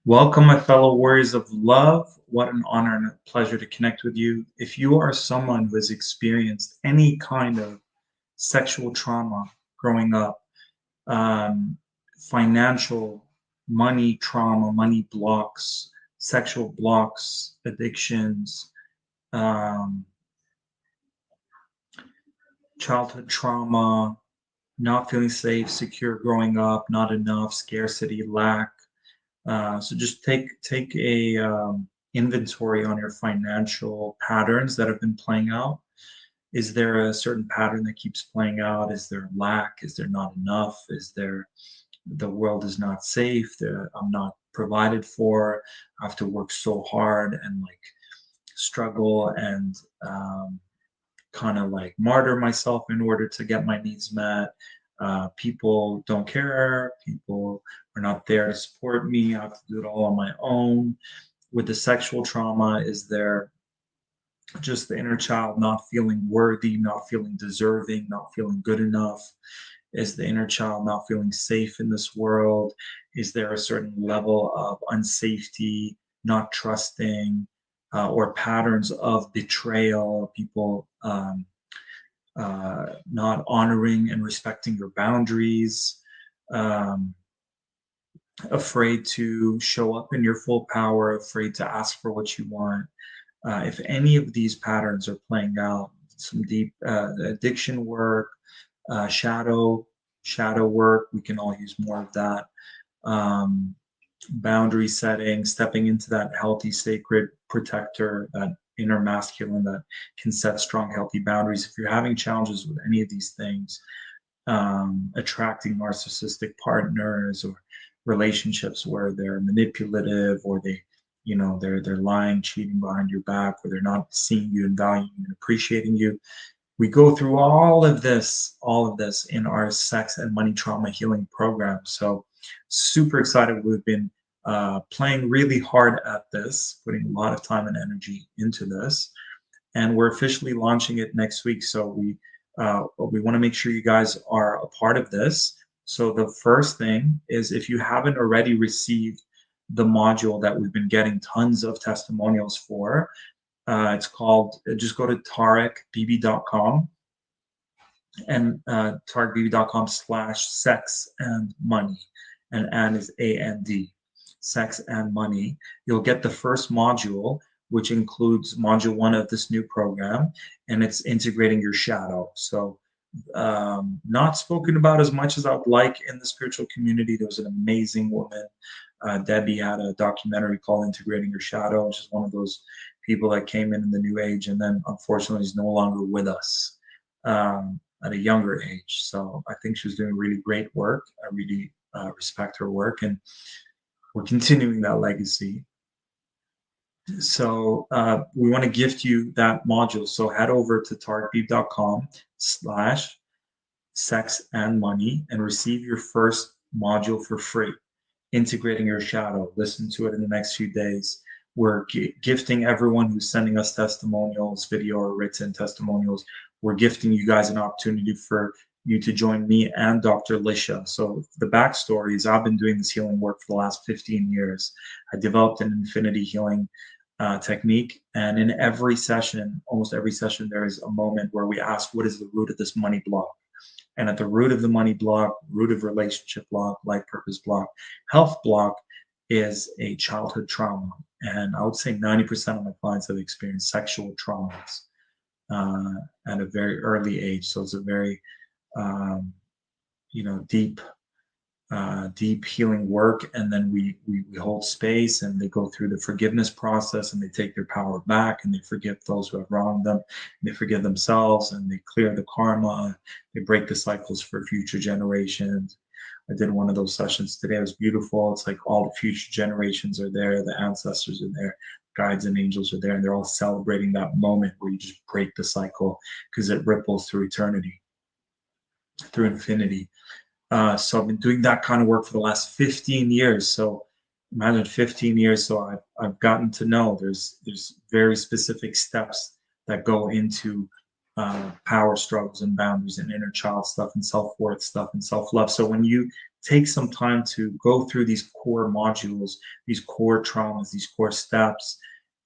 Welcome, my fellow warriors of love. What an honor and a pleasure to connect with you. If you are someone who has experienced any kind of sexual trauma growing up, um, financial, money trauma, money blocks, sexual blocks, addictions, um, childhood trauma, not feeling safe, secure growing up, not enough, scarcity, lack. So just take a inventory on your financial patterns that have been playing out. Is there a certain pattern that keeps playing out? Is there lack? Is there not enough? Is there the world is not safe? I'm not provided for. I have to work so hard and like struggle and kind of like martyr myself in order to get my needs met. People don't care. People are not there to support me. I have to do it all on my own. With the sexual trauma, is there just the inner child not feeling worthy, not feeling deserving, not feeling good enough? Is the inner child not feeling safe in this world? Is there a certain level of unsafety, not trusting, or patterns of betrayal, people not honoring and respecting your boundaries, um, afraid to show up in your full power, afraid to ask for what you want? If any of these patterns are playing out, some deep addiction work, shadow work, we can all use more of that. Um, Boundary setting, stepping into that healthy, sacred protector, that inner masculine that can set strong, healthy boundaries. If you're having challenges with any of these things, attracting narcissistic partners or relationships where they're manipulative or they're lying, cheating behind your back, or they're not seeing you and valuing you and appreciating you. We go through all of this in our sex and money trauma healing program. So super excited. We've been playing really hard at this, putting a lot of time and energy into this, and we're officially launching it next week. So we want to make sure you guys are a part of this. So the first thing is, if you haven't already received the module that we've been getting tons of testimonials for, it's called, just go to tarekbb.com and tarekbb.com/sex and money, and is AND, sex and money. You'll get the first module, which includes module one of this new program, and it's integrating your shadow. So not spoken about as much as I would like in the spiritual community. There was an amazing woman, Debbie, had a documentary called Integrating Your Shadow, which is one of those people that came in the new age and then unfortunately is no longer with us, at a younger age. So I think she's doing really great work. I really respect her work, and we're continuing that legacy. So we want to gift you that module. So head over to tarekbeeb.com/sex and money and receive your first module for free, integrating your shadow. Listen to it in the next few days. We're gifting everyone who's sending us testimonials, video or written testimonials. We're gifting you guys an opportunity for you to join me and Dr. Lisha. So the backstory is, I've been doing this healing work for the last 15 years. I developed an infinity healing technique. And in every session, almost every session, there is a moment where we ask, what is the root of this money block? And at the root of the money block, root of relationship block, life purpose block, health block, is a childhood trauma. And I would say 90% of my clients have experienced sexual traumas at a very early age. So it's a very, um, deep deep healing work, and then we hold space, and they go through the forgiveness process, and they take their power back, and they forgive those who have wronged them, and they forgive themselves, and they clear the karma, they break the cycles for future generations. I did one of those sessions today. It was beautiful. It's like all the future generations are there, the ancestors are there, guides and angels are there, and they're all celebrating that moment where you just break the cycle, because it ripples through eternity, through infinity. So I've been doing that kind of work for the last 15 years. So imagine 15 years. So I've gotten to know there's very specific steps that go into power struggles and boundaries and inner child stuff and self-worth stuff and self-love. So when you take some time to go through these core modules, these core traumas, these core steps,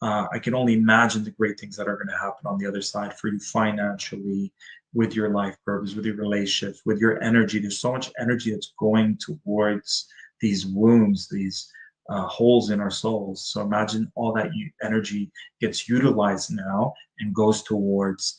I can only imagine the great things that are going to happen on the other side for you financially, with your life purpose, with your relationships, with your energy. There's so much energy that's going towards these wounds, these holes in our souls. So imagine all that energy gets utilized now and goes towards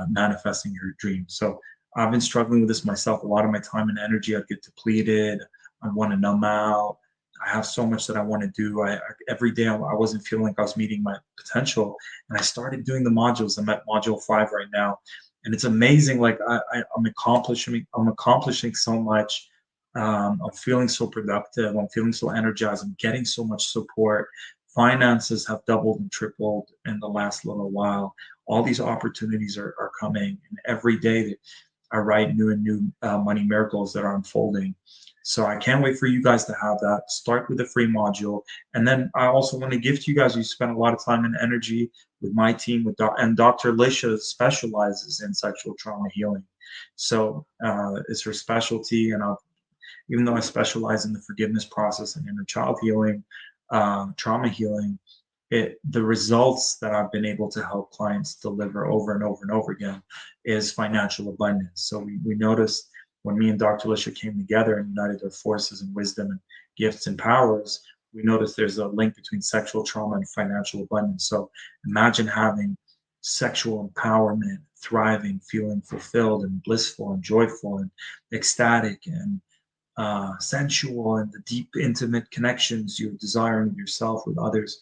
manifesting your dreams. So I've been struggling with this myself. A lot of my time and energy, I'd get depleted. I want to numb out. I have so much that I want to do. Every day I wasn't feeling like I was meeting my potential, and I started doing the modules. I'm at module 5 right now, and it's amazing. Like I'm accomplishing so much. I'm feeling so productive. I'm feeling so energized. I'm getting so much support. Finances have doubled and tripled in the last little while. All these opportunities are coming, and every day I write new and new money miracles that are unfolding. So I can't wait for you guys to have that. Start with the free module. And then I also want to gift you guys. You spent a lot of time and energy with my team, and Dr. Lisha specializes in sexual trauma healing. So it's her specialty. And even though I specialize in the forgiveness process and inner child healing, trauma healing, the results that I've been able to help clients deliver over and over and over again is financial abundance. So we noticed when me and Dr. Lisha came together and united our forces and wisdom and gifts and powers, we noticed there's a link between sexual trauma and financial abundance. So imagine having sexual empowerment, thriving, feeling fulfilled and blissful and joyful and ecstatic and sensual, and the deep, intimate connections you're desiring with yourself, with others,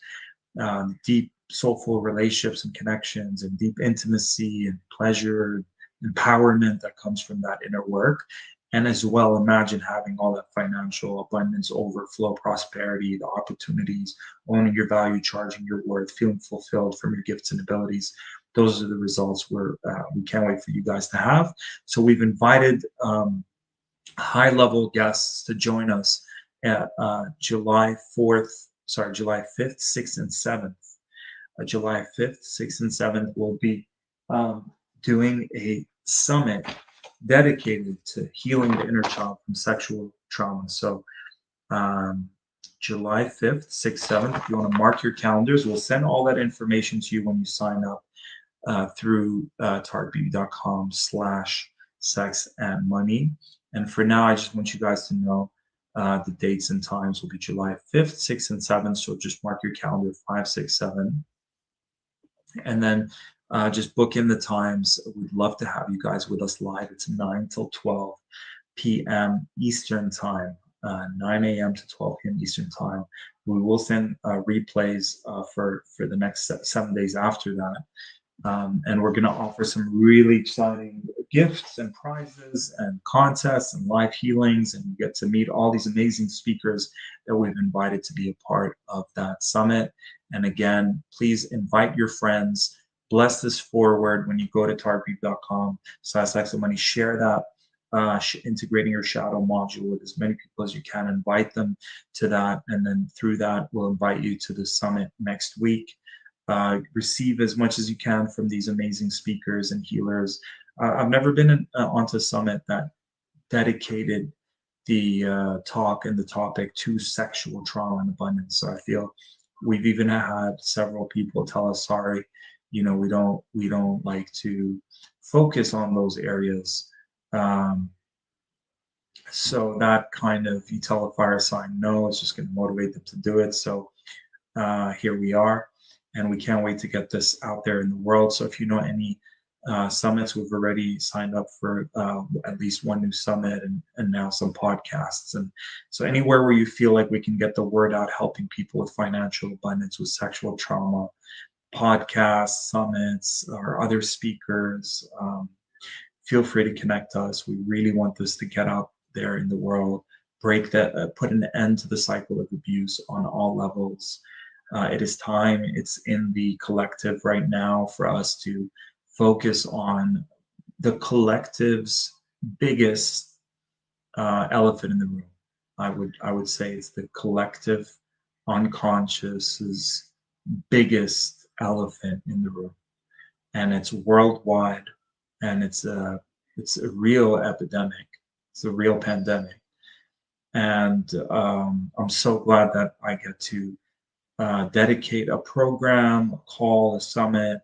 deep, soulful relationships and connections, and deep intimacy and pleasure, empowerment that comes from that inner work. And as well, imagine having all that financial abundance, overflow, prosperity, the opportunities, owning your value, charging your worth, feeling fulfilled from your gifts and abilities. Those are the results we can't wait for you guys to have. So we've invited high level guests to join us at July 5th, 6th, and 7th. July 5th, 6th, and 7th, we'll be doing a summit dedicated to healing the inner child from sexual trauma. So, July 5th, 6th, 7th, if you want to mark your calendars, we'll send all that information to you when you sign up through targetbeauty.com/sex and money. And for now, I just want you guys to know the dates and times will be July 5th, 6th, and 7th. So just mark your calendar 5, 6, 7. And then just book in the times. We'd love to have you guys with us live. It's 9 till 12 p.m. Eastern time, 9 a.m. to 12 p.m. Eastern time. We will send replays for the next 7 days after that. And we're going to offer some really exciting gifts and prizes and contests and live healings. And you get to meet all these amazing speakers that we've invited to be a part of that summit. And again, please invite your friends. Bless this forward when you go to targetbeauty.com/money. Share that integrating your shadow module with as many people as you can. Invite them to that. And then through that, we'll invite you to the summit next week. Receive as much as you can from these amazing speakers and healers. I've never been onto a summit that dedicated the talk and the topic to sexual trauma and abundance. So I feel we've even had several people tell us, sorry, we don't like to focus on those areas. So that kind of, you tell a fire sign no, it's just going to motivate them to do it. So here we are. And we can't wait to get this out there in the world. So if you know any summits, we've already signed up for at least one new summit and now some podcasts. And so anywhere where you feel like we can get the word out, helping people with financial abundance, with sexual trauma, podcasts, summits, or other speakers, feel free to connect to us. We really want this to get out there in the world, break that, put an end to the cycle of abuse on all levels. It is time, it's in the collective right now for us to focus on the collective's biggest elephant in the room. I would say it's the collective unconscious's biggest elephant in the room. And it's worldwide, and it's a real epidemic. It's a real pandemic. And I'm so glad that I get to dedicate a program, a call, a summit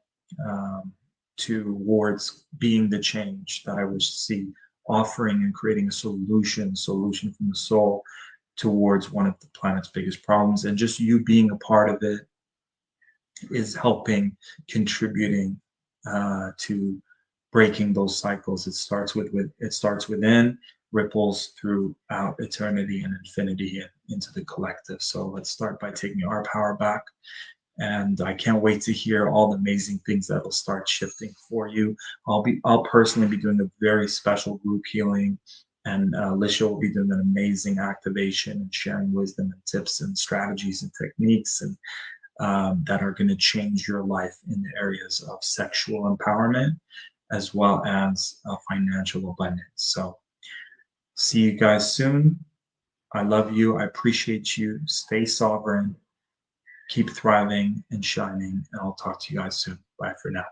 um, towards being the change that I wish to see, offering and creating a solution from the soul towards one of the planet's biggest problems. And just you being a part of it is helping, contributing to breaking those cycles. It starts within, ripples throughout eternity and infinity and into the collective. So let's start by taking our power back. And I can't wait to hear all the amazing things that will start shifting for you. I'll personally be doing a very special group healing, and Lisha will be doing an amazing activation and sharing wisdom and tips and strategies and techniques and that are going to change your life in the areas of sexual empowerment as well as financial abundance. So, see you guys soon. I love you. I appreciate you. Stay sovereign, keep thriving and shining. And I'll talk to you guys soon. Bye for now.